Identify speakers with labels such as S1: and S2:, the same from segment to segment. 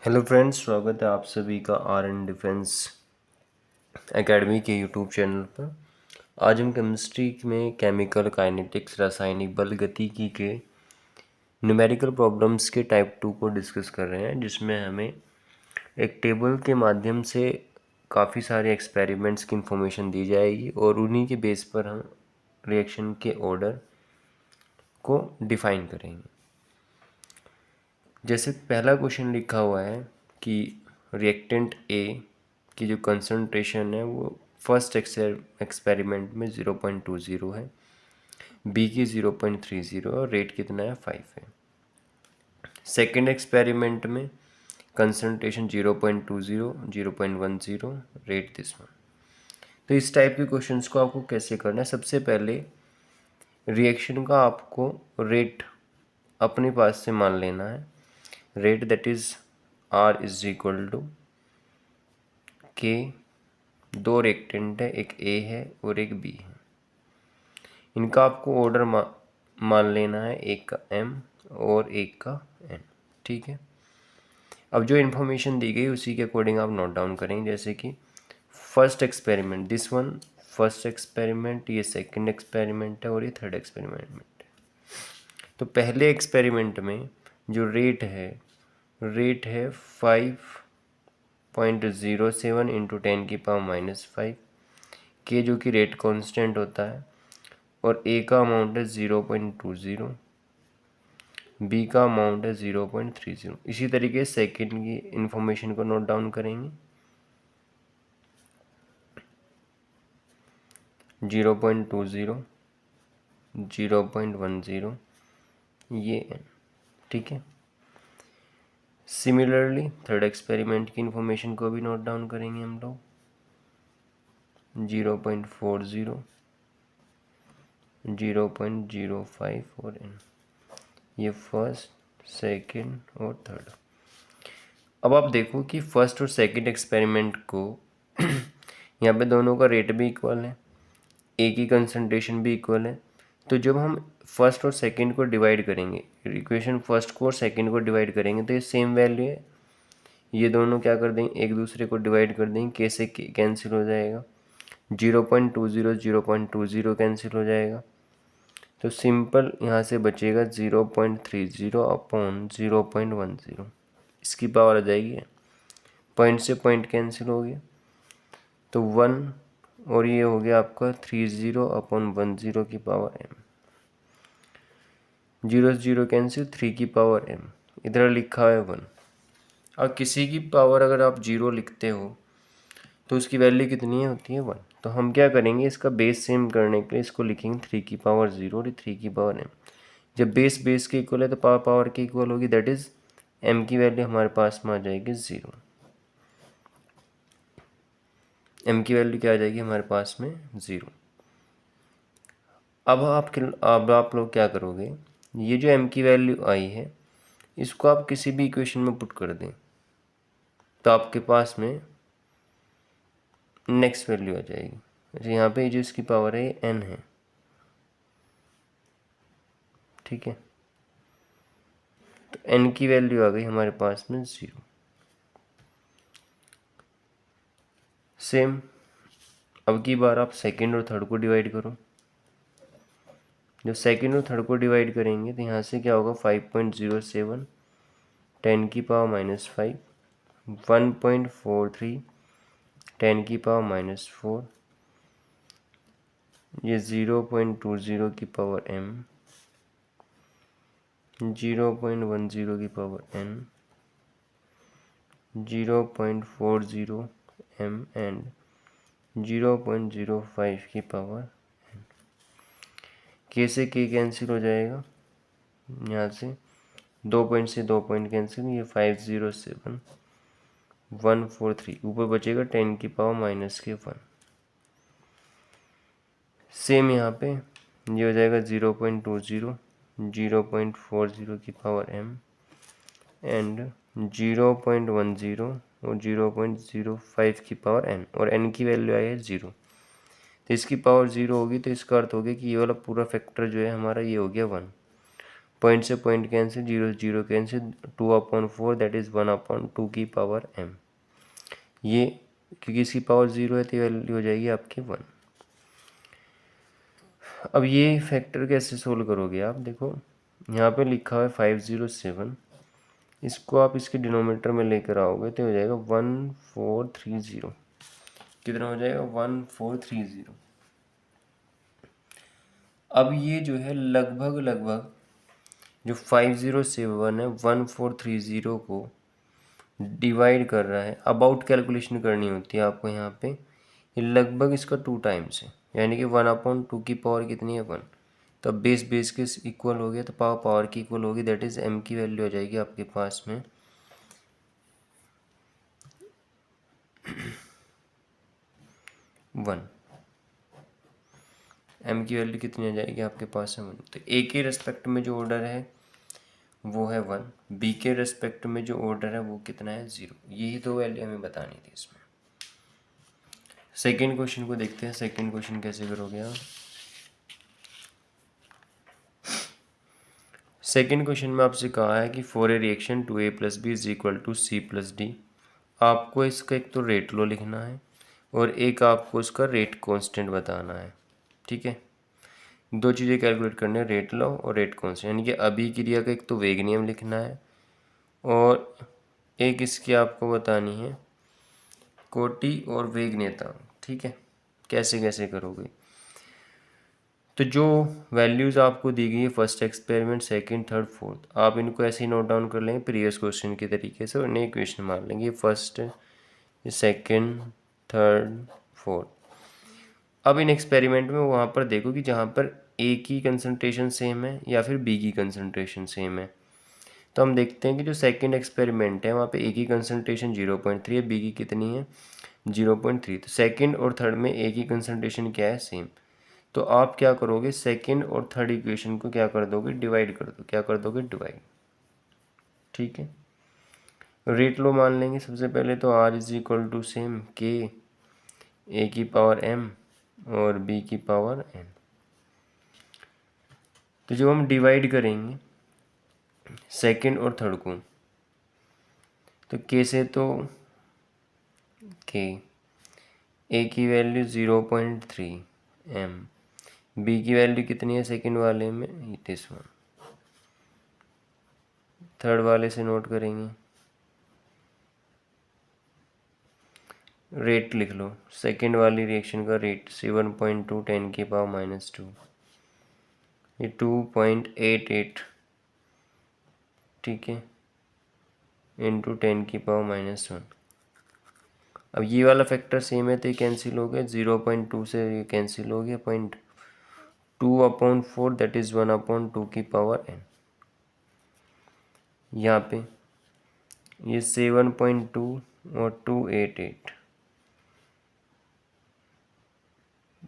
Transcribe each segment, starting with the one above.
S1: Hello friends, स्वागत है आप सभी का आर एन डिफेंस एकेडमी के यूट्यूब चैनल पर। आज हम केमिस्ट्री में केमिकल काइनेटिक्स रासायनिक बल गतिकी के न्यूमेरिकल प्रॉब्लम्स के टाइप 2 को डिस्कस कर रहे हैं, जिसमें हमें एक टेबल के माध्यम से काफ़ी सारे एक्सपेरिमेंट्स की इंफॉर्मेशन दी जाएगी और उन्हीं के बेस पर हम रिएक्शन के ऑर्डर को डिफाइन करेंगे। जैसे पहला क्वेश्चन लिखा हुआ है कि रिएक्टेंट ए की जो कंसंट्रेशन है वो फर्स्ट एक्सपेरिमेंट में 0.20 है, बी की 0.30 और रेट कितना है 5 है। सेकेंड एक्सपेरिमेंट में कंसंट्रेशन 0.20, 0.10, रेट दिस वन। तो इस टाइप के क्वेश्चंस को आपको कैसे करना है, सबसे पहले रिएक्शन का आपको रेट अपने पास से मान लेना है। Rate that is R is equal to K, दो रिएक्टेंट है, एक A है और एक B है। इनका आपको ऑर्डर मान लेना है, एक का M और एक का N। ठीक है, अब जो इन्फॉर्मेशन दी गई उसी के अकॉर्डिंग आप नोट डाउन करेंगे। जैसे कि first experiment this one, first experiment, ये सेकंड एक्सपेरिमेंट है और ये थर्ड एक्सपेरिमेंट है। तो पहले एक्सपेरिमेंट में जो रेट है 5.07 इंटू 10⁻⁵ के, जो कि रेट कांस्टेंट होता है, और ए का अमाउंट है 0.20, बी का अमाउंट है 0.30। इसी तरीके से सेकेंड की इंफॉर्मेशन को नोट डाउन करेंगे। 0.20, 0.10, ये n। ठीक है, सिमिलरली थर्ड एक्सपेरिमेंट की इंफॉर्मेशन को भी नोट डाउन करेंगे हम लोग। 0.40, 0.05 और n, ये फर्स्ट, सेकंड और थर्ड। अब आप देखो कि फर्स्ट और सेकंड एक्सपेरिमेंट को यहाँ पे दोनों का रेट भी इक्वल है, ए की कंसंट्रेशन भी इक्वल है। तो जब हम फर्स्ट और सेकंड को डिवाइड करेंगे, इक्वेशन फर्स्ट को और सेकंड को डिवाइड करेंगे, तो ये सेम वैल्यू है। ये दोनों क्या कर देंगे, एक दूसरे को डिवाइड कर देंगे, के से कैंसिल हो जाएगा, 0.20 0.20 कैंसिल हो जाएगा। तो सिंपल यहाँ से बचेगा 0.30 अपॉन 0.10, इसकी पावर आ जाएगी, पॉइंट से पॉइंट कैंसिल हो गया, तो 1 और ये हो गया आपका 30 अपॉन 10 की पावर m, 0 0 कैंसिल, 3 की पावर m, इधर लिखा है 1। और किसी की पावर अगर आप 0 लिखते हो तो उसकी वैल्यू कितनी है, होती है 1। तो हम क्या करेंगे, इसका बेस सेम करने के लिए इसको लिखेंगे 3 की पावर 0 और 3 की पावर m। जब बेस बेस के इक्वल है तो पावर पावर के इक्वल होगी, दैट इज m की वैल्यू हमारे पास में आ जाएगी 0। m की वैल्यू क्या आ जाएगी हमारे पास में 0। अब आप लोग क्या करोगे, ये जो m की वैल्यू आई है इसको आप किसी भी इक्वेशन में पुट कर दें, तो आपके पास में नेक्स्ट वैल्यू आ जाएगी। जैसे यहाँ पे जो इसकी पावर है ये n है। ठीक है, तो n की वैल्यू आ गई हमारे पास में 0। सेम अब की बार आप सेकंड और थर्ड को डिवाइड करो। जब सेकंड और थर्ड को डिवाइड करेंगे तो यहाँ से क्या होगा, 5.07, 10⁻⁵, 1.43, 10⁻⁴, ये 0.20 की पावर m, 0.10 की पावर n, 0.40 m एंड 0.05 की पावर n। के से के कैंसिल हो जाएगा, यहाँ से 2 पॉइंट से 2 पॉइंट कैंसिल, ये 507, 143, ऊपर बचेगा 10⁻⁻1। सेम यहाँ पे ये हो जाएगा 0.20, 0.40 की पावर m एंड 0.10 और 0.05 की पावर n, और n की वैल्यू आई है 0। तो इसकी पावर 0 होगी तो इसका अर्थ हो गया कि ये वाला पूरा फैक्टर जो है हमारा ये हो गया 1। पॉइंट से पॉइंट कैंसिल, 0 से 0 कैंसिल, 2/4 दैट इज़ 1/2 की पावर m। ये क्योंकि इसकी पावर 0 है तो वैल्यू हो जाएगी आपकी 1। अब ये फैक्टर कैसे सोल्व करोगे आप, देखो यहाँ पे लिखा हुआ है 507, इसको आप इसके डिनोमिनेटर में लेकर आओगे तो हो जाएगा 1430। कितना हो जाएगा 1430। अब ये जो है लगभग लगभग जो 507 है 1430 को डिवाइड कर रहा है। अबाउट कैलकुलेशन करनी होती है आपको यहाँ पे, ये लगभग इसका 2 टाइम्स है, यानी कि 1/2 की पावर कितनी है 1। तो अब बेस बेस के इक्वल हो गया तो पावर पावर की इक्वल होगी, दैट इज़ m की वैल्यू आ जाएगी आपके पास में 1। m की वैल्यू कितनी आ जाएगी आपके पास है 1। तो a के रेस्पेक्ट में जो ऑर्डर है वो है 1, b के रेस्पेक्ट में जो ऑर्डर है वो कितना है 0। यही दो वैल्यू हमें बतानी थी इसमें। सेकेंड क्वेश्चन को देखते हैं, सेकेंड क्वेश्चन कैसे करोगे आप। सेकेंड क्वेश्चन में आपसे कहा है कि for a reaction 2a+b is equal to c+d। आपको इसका एक तो रेट लो लिखना है और एक आपको उसका रेट कांस्टेंट बताना है। ठीक है, दो चीज़ें कैलकुलेट करनी है, रेट लो और रेट कांस्टेंट। यानी कि अभी क्रिया का एक तो वेग नियम लिखना है और एक इसकी आपको बतानी है कोटि और वेग नियतांक। ठीक है, कैसे कैसे करोगे। तो जो वैल्यूज़ आपको दी गई है first experiment, second, third, fourth, आप इनको ऐसे ही नोट डाउन कर लेंगे प्रीवियस क्वेश्चन के तरीके से और नए इक्वेशन मान लेंगे, फर्स्ट, सेकंड, थर्ड, फोर्थ। अब इन एक्सपेरिमेंट में वहाँ पर देखो कि जहाँ पर ए की कंसंट्रेशन सेम है या फिर बी की कंसंट्रेशन सेम है। तो हम देखते हैं कि जो सेकंड एक्सपेरिमेंट है वहाँ पे ए की कंसंट्रेशन 0.3 है, बी की कितनी है 0.3। तो सेकंड और थर्ड में ए की कंसंट्रेशन क्या है सेम। तो आप क्या करोगे, सेकंड और थर्ड इक्वेशन को क्या कर दोगे डिवाइड कर दो, क्या कर दोगे डिवाइड। ठीक है, रेट लो मान लेंगे सबसे पहले। तो r is equal to same k a की पावर m और b की पावर n। तो जब हम डिवाइड करेंगे सेकंड और थर्ड को तो k से तो k, a की वैल्यू 0.3 m, b की वैल्यू कितनी है सेकंड वाले में दिस वन, थर्ड वाले से नोट करेंगे। रेट लिख लो, सेकंड वाली रिएक्शन का रेट 7.2 10 की पावर -2, ये 2.88, ठीक है, इंटू 10 की पावर -1। अब ये वाला फैक्टर सेम है तो ये कैंसिल हो गया, 0.2 से ये कैंसिल हो गया, 0.2/4 दैट इज़ 1/2 की पावर n। यहाँ पे ये 7.2 और 288,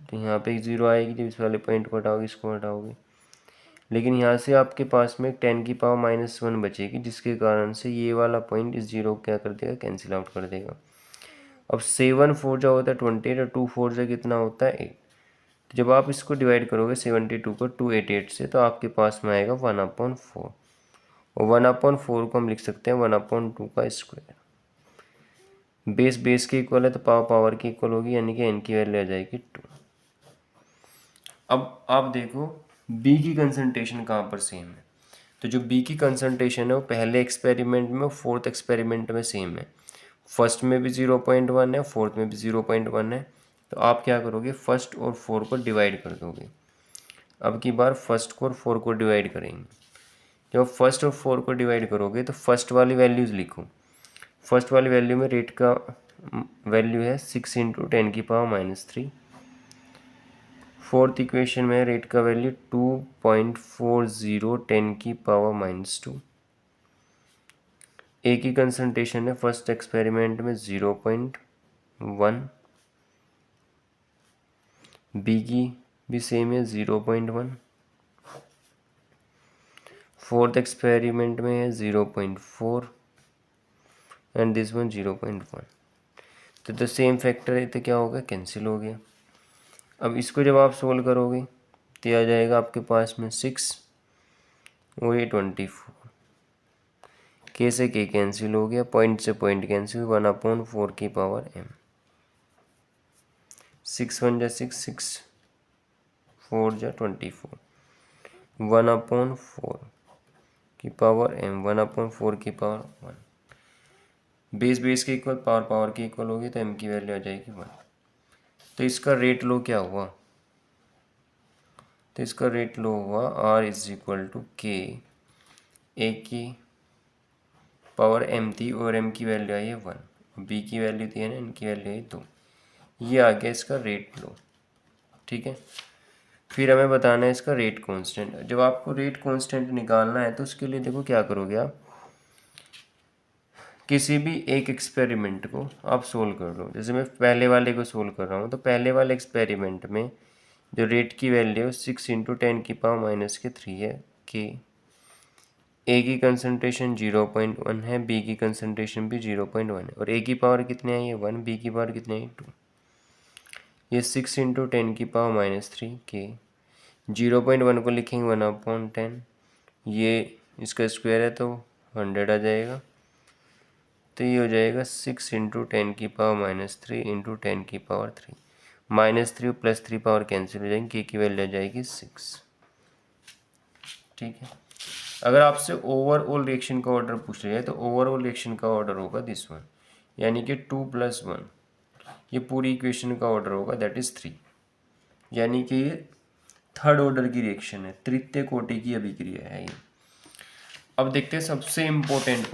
S1: तो यहाँ पे 0 आएगी जब इस वाले पॉइंट को हटाओगे, इसको हटाओगे। लेकिन यहाँ से आपके पास में 10 की पावर -1 बचेगी, जिसके कारण से ये वाला पॉइंट इस 0 क्या कर देगा कैंसिल आउट कर देगा। अब 7 4 जो होता है 28 और 2 4 से कितना होता है 8। तो जब आप इसको डिवाइड करोगे 72 को 288 से तो आपके पास में आएगा 1/4 और 1/4 को हम लिख सकते हैं 1/2 का स्क्वायर। बेस बेस के इक्वल है तो पावर पावर की इक्वल होगी, यानी कि n की वैल्यू आ जाएगी 2। अब आप देखो b की कंसंट्रेशन कहाँ पर सेम है। तो जो b की कंसंट्रेशन है वो पहले एक्सपेरिमेंट में और फोर्थ एक्सपेरिमेंट में सेम है। फर्स्ट में भी 0.1 है, फोर्थ में भी 0.1 है। तो आप क्या करोगे, फर्स्ट और 4 को डिवाइड कर दोगे। अब की बार फर्स्ट को और 4 को डिवाइड करेंगे। जब फर्स्ट और 4 को डिवाइड करोगे तो फर्स्ट वाली वैल्यूज़ लिखो। फर्स्ट वाली वैल्यू में रेट का वैल्यू है 6 × 10 की पावर -3। फोर्थ इक्वेशन में रेट का वैल्यू 2.40 10 की पावर -2। ए की कंसंट्रेशन है फर्स्ट एक्सपेरिमेंट में 0.1, बी की भी सेम है 0.1, फोर्थ एक्सपेरिमेंट में है 0.4 एंड दिस वन 0.1। तो सेम फैक्टर है तो क्या होगा कैंसिल हो गया। अब इसको जब आप सोल्व करोगे तो आ जाएगा आपके पास में 6 और ये 24, के से के कैंसिल हो गया, पॉइंट से पॉइंट कैंसिल, 1/4 की पावर m, 6 1 जा 6, 6 4 जा 24, 1/4 की पावर m, 1/4 की पावर 1। बेस बेस के इक्वल, पावर पावर के इक्वल होगी तो m की वैल्यू आ जाएगी 1। तो इसका रेट लो क्या हुआ, तो इसका रेट लो हुआ r इज इक्वल टू के, ए की पावर m थी और m की वैल्यू आई है 1, b की वैल्यू थी है ना, n की वैल्यू आई 2। ये आ गया इसका रेट लो, ठीक है। फिर हमें बताना है इसका रेट कांस्टेंट। जब आपको रेट कांस्टेंट निकालना है तो उसके लिए देखो क्या करोगे आप, किसी भी एक एक्सपेरिमेंट को आप सोल्व कर लो। जैसे मैं पहले वाले को सोल्व कर रहा हूँ, तो पहले वाले एक्सपेरिमेंट में जो रेट की वैल्यू 6 × 10⁻³ है के, ए की कंसंट्रेशन 0.1 है, बी की कंसंट्रेशन भी 0.1 है, और ए की पावर कितनी आई है 1, बी की पावर कितनी आई 2। ये 6 × 10⁻³ के, 0.1 को लिखेंगे 1/10, ये इसका स्क्वायर है तो 100 आ जाएगा। तो ये हो जाएगा 6 × 10⁻³ × 10⁻3, -3 + 3 पावर कैंसिल हो जाएंगे, के की वैल्यू आ जाएगी 6, ठीक है। अगर आपसे ओवरऑल रिएक्शन का ऑर्डर पूछ रहा है तो ओवरऑल रिएक्शन का ऑर्डर होगा दिस वन, यानी कि 2 + 1, ये पूरी इक्वेशन का ऑर्डर होगा दैट इज 3, यानी कि ये थर्ड ऑर्डर की रिएक्शन है, तृतीय कोटि की अभिक्रिया है ये। अब देखते हैं सबसे important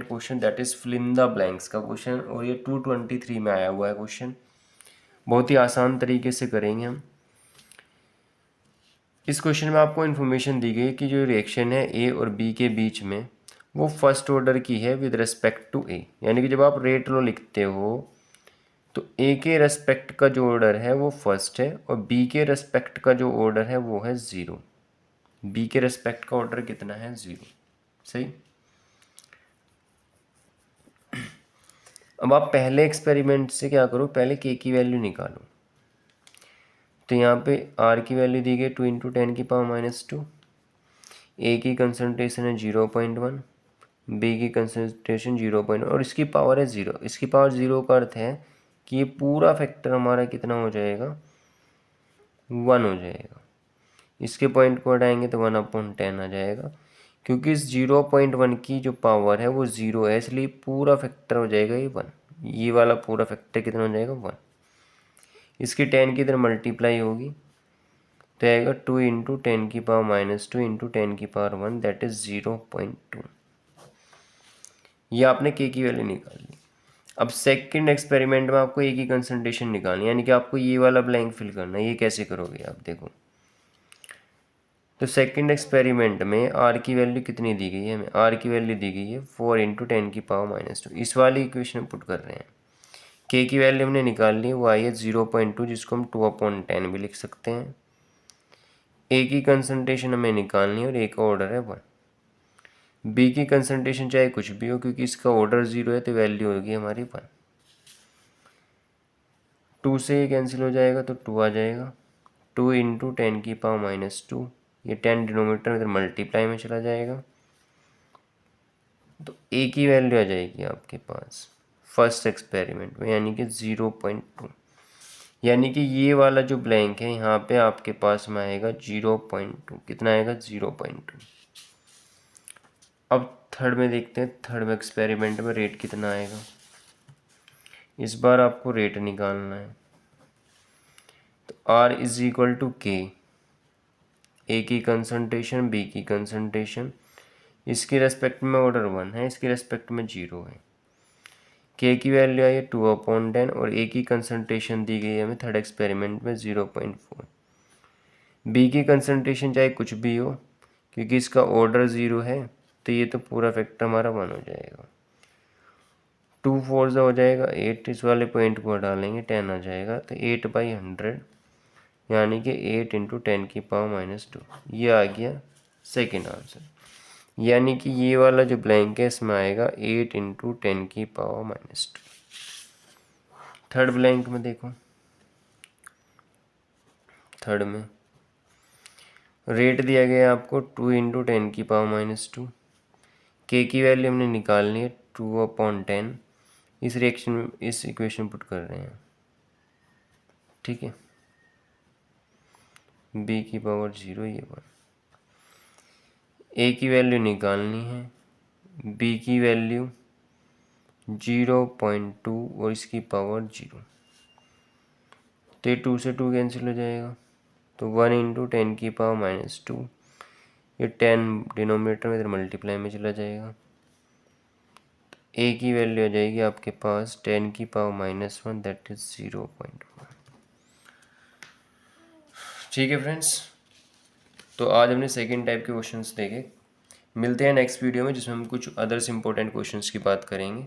S1: question that is fill in the blanks का क्वेश्चन, और ये 223 में आया हुआ है क्वेश्चन। बहुत ही आसान तरीके से करेंगे हम। इस क्वेश्चन में आपको इन्फॉर्मेशन दी गई कि जो रिएक्शन है ए और बी के बीच में वो फर्स्ट ऑर्डर की है विद रिस्पेक्ट टू ए, यानी कि जब आप रेट लो लिखते हो तो ए के रेस्पेक्ट का जो ऑर्डर है वो फर्स्ट है, और बी के रेस्पेक्ट का जो ऑर्डर है वो है 0। बी के रेस्पेक्ट का ऑर्डर कितना है 0, सही। अब आप पहले एक्सपेरिमेंट से क्या करो, पहले के की वैल्यू निकालो। तो यहाँ पे आर की वैल्यू दी गई 2 × 10⁻², ए की कंसंट्रेशन है 0.1, बी की कंसंट्रेशन 0.1, और इसकी पावर है 0। इसकी पावर 0 का अर्थ है कि ये पूरा फैक्टर हमारा कितना हो जाएगा 1 हो जाएगा। इसके पॉइंट को हटाएंगे तो 1/10 आ जाएगा, क्योंकि इस 0.1 की जो पावर है वो 0 है, इसलिए पूरा फैक्टर हो जाएगा ये 1। ये वाला पूरा फैक्टर कितना हो जाएगा 1। इसकी 10 की इधर मल्टीप्लाई होगी तो आएगा 2 × 10⁻² × 10⁻1 दैट इज 0.2। ये आपने के की वैल्यू निकाल ली। अब सेकंड एक्सपेरिमेंट में आपको ए की कंसंट्रेशन निकालनी, यानी कि आपको ये वाला ब्लैंक फिल करना है। ये कैसे करोगे आप देखो, तो सेकंड एक्सपेरिमेंट में आर की वैल्यू कितनी दी गई है हमें, आर की वैल्यू दी गई है 4 × 10⁻²। इस वाली इक्वेशन पुट कर रहे हैं। के की वैल्यू हमने निकाल ली, वो आई है 0.2, जिसको हम 2/10 भी लिख सकते हैं। ए की कंसंट्रेशन हमें निकालनी है और ए का ऑर्डर है 1। बी की कंसंट्रेशन चाहे कुछ भी हो, क्योंकि इसका ऑर्डर 0 है तो वैल्यू होगी हमारी 1। 2 से ये कैंसिल हो जाएगा तो 2 आ जाएगा। 2 × 10⁻², ये 10 डिनोमीटर में मल्टीप्लाई में चला जाएगा, तो ए की वैल्यू आ जाएगी आपके पास फर्स्ट एक्सपेरिमेंट में, यानी कि 0.2। यानी कि ये वाला जो ब्लैंक है यहाँ पे आपके पास में आएगा 0.2। कितना आएगा 0.2। अब थर्ड में देखते हैं, थर्ड में एक्सपेरिमेंट में रेट कितना आएगा। इस बार आपको रेट निकालना है, तो R इज इक्वल टू के, ए की कंसंट्रेशन बी की कंसंट्रेशन, इसके रेस्पेक्ट में ऑर्डर 1 है, इसके रेस्पेक्ट में 0 है। के की वैल्यू आई है 2/10, और ए की कंसंट्रेशन दी गई है हमें थर्ड एक्सपेरिमेंट में 0.4। बी की कंसंट्रेशन चाहे कुछ भी हो, क्योंकि इसका ऑर्डर 0 है तो ये तो पूरा फैक्टर हमारा 1 हो जाएगा। 2 4 हो जाएगा 8, इस वाले पॉइंट को हटा लेंगे 10 आ जाएगा, तो 8/100, यानी कि 8 × 10⁻²। ये आ गया सेकेंड आंसर। यानी कि ये वाला जो ब्लैंक है इसमें आएगा 8 × 10⁻²। थर्ड ब्लैंक में देखो, थर्ड में रेट दिया गया आपको 2 इंटू 10⁻²। के की वैल्यू हमने निकालनी है 2/10। इस रिएक्शन में इस इक्वेशन में पुट कर रहे हैं, ठीक है। बी की पावर 0 ये 1। ए की वैल्यू निकालनी है, बी की वैल्यू 0.2 और इसकी पावर 0। तो ये 2 से 2 कैंसिल हो जाएगा, तो 1 इंटू 10⁻²। ये 10 डिनोमिनेटर में इधर मल्टीप्लाई में चला जाएगा। ए की वैल्यू आ जाएगी आपके पास 10⁻⁻1 दैट इज 0.1। ठीक है फ्रेंड्स, तो आज हमने सेकेंड टाइप के क्वेश्चंस देखे। मिलते हैं नेक्स्ट वीडियो में जिसमें हम कुछ अदर्स इंपॉर्टेंट क्वेश्चंस की बात करेंगे।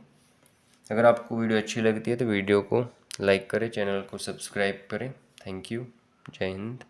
S1: अगर आपको वीडियो अच्छी लगती है तो वीडियो को लाइक करें, चैनल को सब्सक्राइब करें। Thank you. जय हिंद।